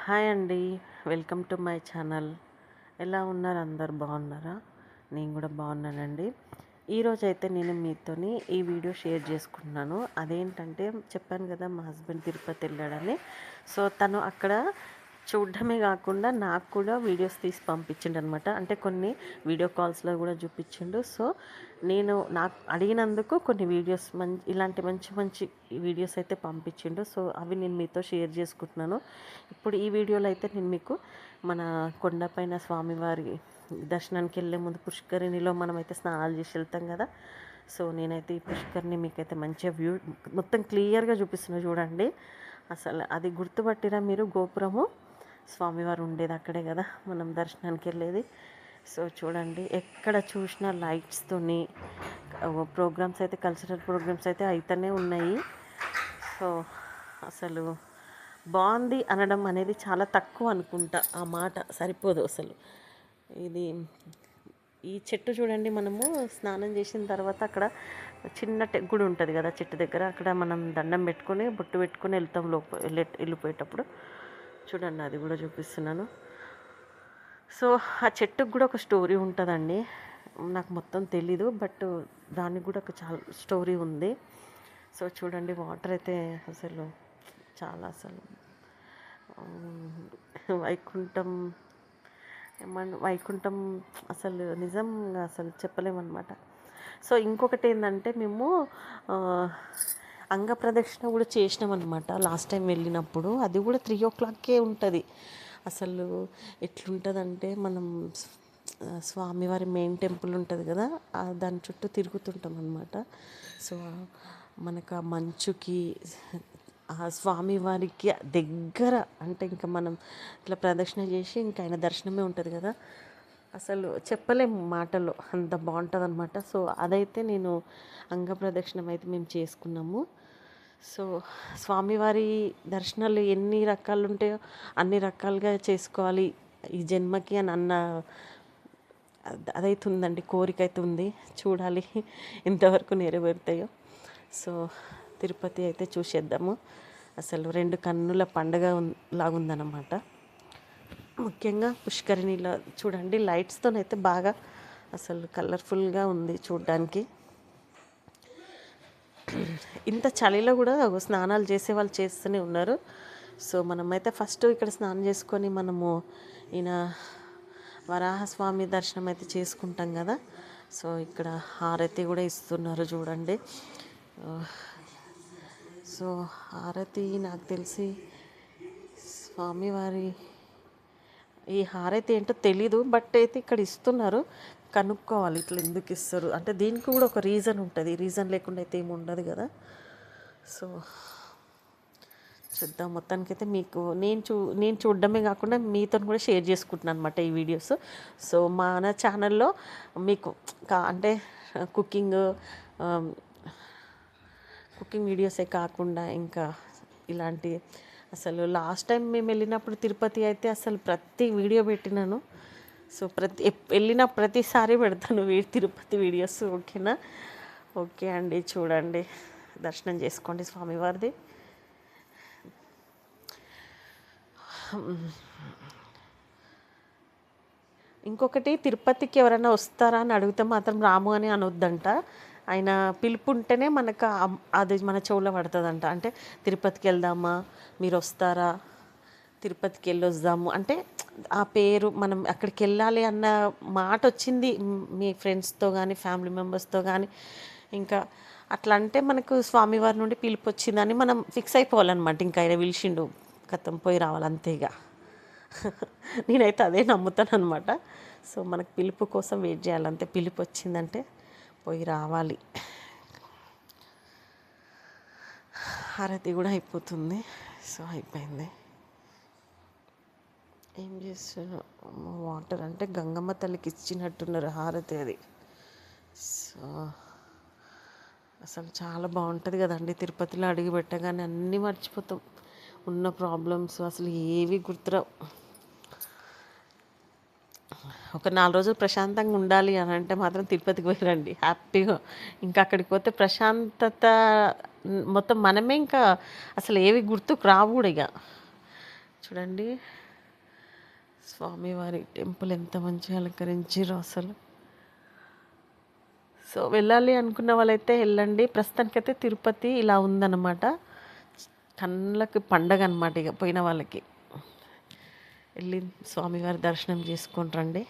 Hi అండి. Welcome to my channel. ఎలా ఉన్నారు? అందరు బాగున్నారా? నేను కూడా బాగున్నానండి. ఈరోజైతే నేను మీతోని ఈ వీడియో షేర్ చేసుకుంటున్నాను. అదేంటంటే చెప్పాను కదా, మా హస్బెండ్ తిరుపతి వెళ్ళాడని. సో తను అక్కడ చూడడమే కాకుండా నాకు కూడా వీడియోస్ తీసి పంపించిండు అనమాట. అంటే కొన్ని వీడియో కాల్స్లో కూడా చూపించిండు. సో నేను నాకు అడిగినందుకు కొన్ని వీడియోస్ ఇలాంటి మంచి మంచి వీడియోస్ అయితే పంపించిండు. సో అవి నేను మీతో షేర్ చేసుకుంటున్నాను. ఇప్పుడు ఈ వీడియోలో అయితే నేను మీకు మన కొండపైన స్వామివారి దర్శనానికి వెళ్ళే ముందు పుష్కరిణిలో మనమైతే స్నానాలు చేసి వెళ్తాం కదా. సో నేనైతే ఈ పుష్కరిణి మీకైతే మంచిగా వ్యూ మొత్తం క్లియర్గా చూపిస్తున్నా చూడండి. అసలు అది గుర్తుపట్టిరా మీరు? గోపురము స్వామివారు ఉండేది అక్కడే కదా మనం దర్శనానికి వెళ్ళేది. సో చూడండి, ఎక్కడ చూసినా లైట్స్తోని ప్రోగ్రామ్స్ అయితే, కల్చరల్ ప్రోగ్రామ్స్ అయితే అయితేనే ఉన్నాయి. సో అసలు బాగుంది అనడం అనేది చాలా తక్కువ అనుకుంటా, ఆ మాట సరిపోదు అసలు. ఇది ఈ చెట్టు చూడండి, మనము స్నానం చేసిన తర్వాత అక్కడ చిన్న గుడి ఉంటుంది కదా చెట్టు దగ్గర, అక్కడ మనం దండం పెట్టుకొని బొట్టు పెట్టుకొని వెళ్తాం వెళ్ళిపోయేటప్పుడు. చూడండి, అది కూడా చూపిస్తున్నాను. సో ఆ చెట్టుకు కూడా ఒక స్టోరీ ఉంటుందండి. నాకు మొత్తం తెలీదు, బట్ దానికి కూడా ఒక చాలా స్టోరీ ఉంది. సో చూడండి, వాటర్ అయితే అసలు చాలా అసలు వైకుంఠం వైకుంఠం అసలు నిజంగా అసలు చెప్పలేమన్నమాట. సో ఇంకొకటి ఏంటంటే, మేము అంగప్రదక్షిణ కూడా చేసినామన్నమాట లాస్ట్ టైం వెళ్ళినప్పుడు. అది కూడా 3 o'clockకే ఉంటుంది. అసలు ఎట్లుంటుందంటే, మనం స్వామివారి మెయిన్ టెంపుల్ ఉంటుంది కదా, దాని చుట్టూ తిరుగుతుంటాం అన్నమాట. సో మనకు ఆ మంచుకి ఆ స్వామివారికి దగ్గర, అంటే ఇంకా మనం ఇట్లా ప్రదక్షిణ చేసి ఇంకా ఆయన దర్శనమే ఉంటుంది కదా. అసలు చెప్పలేము మాటల్లో, అంత బాగుంటుంది అనమాట. సో అదైతే నేను అంగప్రదక్షిణం అయితే మేము చేసుకున్నాము. సో స్వామివారి దర్శనాలు ఎన్ని రకాలు ఉంటాయో అన్ని రకాలుగా చేసుకోవాలి ఈ జన్మకి అని అదైతే ఉందండి, కోరిక అయితే ఉంది. చూడాలి ఎంతవరకు నెరవేరుతాయో. సో తిరుపతి అయితే చూసేద్దాము. అసలు 2 కన్నుల పండుగ లాగుందన్నమాట. ముఖ్యంగా పుష్కరిణిలో చూడండి, లైట్స్తోనైతే బాగా అసలు కలర్ఫుల్గా ఉంది చూడ్డానికి. ఇంత చలిలో కూడా స్నానాలు చేసే వాళ్ళు చేస్తూనే ఉన్నారు. సో మనమైతే ఫస్ట్ ఇక్కడ స్నానం చేసుకొని మనము ఈయన వరాహస్వామి దర్శనం అయితే చేసుకుంటాం కదా. సో ఇక్కడ హారతి కూడా ఇస్తున్నారు చూడండి. సో హారతి నాకు తెలిసి స్వామివారి ఈ హారతి ఏంటో తెలీదు, బట్ అయితే ఇక్కడ ఇస్తున్నారు. కనుక్కోవాలి ఇట్లా ఎందుకు ఇస్తారు అంటే, దీనికి కూడా ఒక రీజన్ ఉంటుంది. రీజన్ లేకుండా అయితే ఏమి ఉండదు కదా. సో చూద్దాం. మొత్తానికైతే మీకు నేను చూడడమే కాకుండా మీతో కూడా షేర్ చేసుకుంటున్నాను అనమాట ఈ వీడియోస్. సో మన ఛానల్లో మీకు అంటే కుకింగ్ వీడియోసే కాకుండా ఇంకా ఇలాంటి, అసలు లాస్ట్ టైం మేము వెళ్ళినప్పుడు తిరుపతి అయితే అసలు ప్రతి వీడియో పెట్టినాను. సో వెళ్ళిన ప్రతిసారి పెడతాను తిరుపతి వీడియోస్. ఓకేనా? ఓకే అండి, చూడండి, దర్శనం చేసుకోండి స్వామివారిది. ఇంకొకటి, తిరుపతికి ఎవరైనా వస్తారా అని అడిగితే మాత్రం రాము అని అనొద్దంట. ఆయన పిలుపు ఉంటేనే మనకు అది మన చెవులో పడుతుందంట. అంటే తిరుపతికి వెళ్దామా, మీరు వస్తారా, తిరుపతికి వెళ్ళొద్దాము అంటే ఆ పేరు మనం అక్కడికి వెళ్ళాలి అన్న మాట వచ్చింది మీ ఫ్రెండ్స్తో కానీ ఫ్యామిలీ మెంబర్స్తో కానీ, ఇంకా అట్లా అంటే మనకు స్వామివారి నుండి పిలుపు వచ్చిందని మనం ఫిక్స్ అయిపోవాలన్నమాట. ఇంకా ఆయన పిలిచిండు, కథం పోయి రావాలి అంతేగా. నేనైతే అదే నమ్ముతాను అనమాట. సో మనకు పిలుపు కోసం వెయిట్ చేయాలంతే. పిలుపు వచ్చిందంటే పోయి రావాలి. హారతి కూడా అయిపోతుంది. సో అయిపోయింది. ఏం చేస్తున్నారు? వాటర్ అంటే గంగమ్మ తల్లికి ఇచ్చినట్టున్నారు హారతి అది. సో అసలు చాలా బాగుంటుంది కదండి తిరుపతిలో. అడుగు పెట్టగానే అన్నీ మర్చిపోతాం, ఉన్న ప్రాబ్లమ్స్ అసలు ఏవి గుర్తురావు. ఒక 4 రోజులు ప్రశాంతంగా ఉండాలి అని అంటే మాత్రం తిరుపతికి పోయిరండి హ్యాపీగా. ఇంకా అక్కడికి పోతే ప్రశాంతత మొత్తం మనమే, ఇంకా అసలు ఏవి గుర్తుకు రావు కూడా. ఇక చూడండి స్వామివారి టెంపుల్ ఎంత మంచిగా అలంకరించారో అసలు. సో వెళ్ళాలి అనుకున్న వాళ్ళైతే వెళ్ళండి. ప్రస్తుతానికైతే తిరుపతి ఇలా ఉందన్నమాట. కళ్ళకి పండగ అనమాట ఇక పోయిన వాళ్ళకి. వెళ్ళి స్వామివారి దర్శనం చేసుకొని రండి.